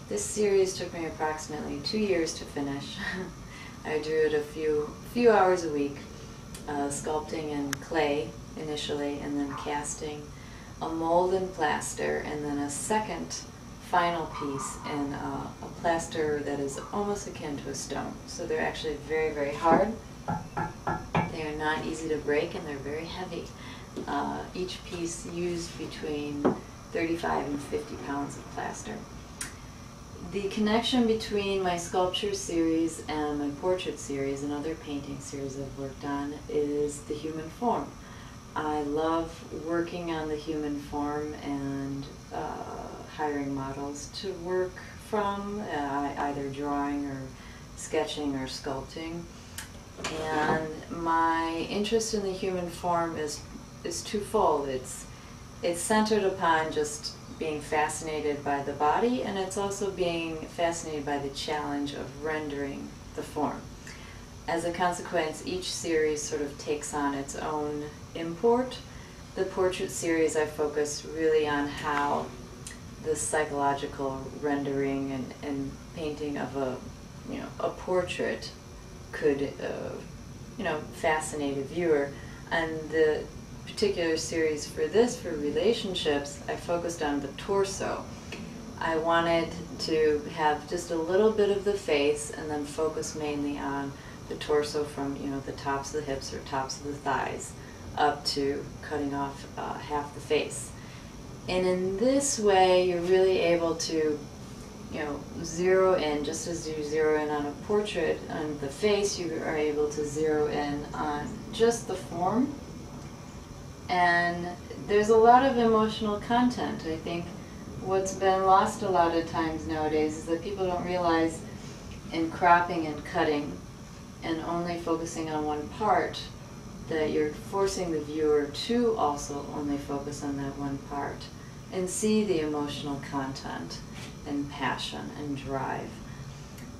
This series took me approximately 2 years to finish. I drew it a few hours a week, sculpting in clay initially, and then casting a mold in plaster, and then a second final piece in a plaster that is almost akin to a stone. So they're actually very, very hard. They are not easy to break, and they're very heavy. Each piece used between 35 and 50 pounds of plaster. The connection between my sculpture series and my portrait series and other painting series I've worked on is the human form. I love working on the human form and hiring models to work from, either drawing or sketching or sculpting. And my interest in the human form is twofold. It's centered upon just being fascinated by the body, and it's also being fascinated by the challenge of rendering the form. As a consequence, each series sort of takes on its own import. The portrait series, I focus really on how the psychological rendering and painting of a portrait could fascinate a viewer. And the particular series for relationships, I focused on the torso. I wanted to have just a little bit of the face and then focus mainly on the torso from the tops of the hips or tops of the thighs up to cutting off half the face. And in this way you're really able to zero in, just as you zero in on a portrait on the face, you are able to zero in on just the form. And there's a lot of emotional content. I think what's been lost a lot of times nowadays is that people don't realize in cropping and cutting and only focusing on one part that you're forcing the viewer to also only focus on that one part and see the emotional content and passion and drive.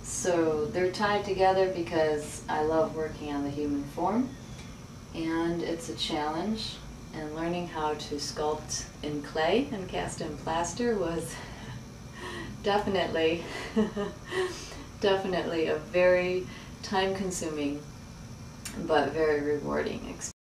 So they're tied together because I love working on the human form, and it's a challenge. And learning how to sculpt in clay and cast in plaster was definitely a very time-consuming but very rewarding experience.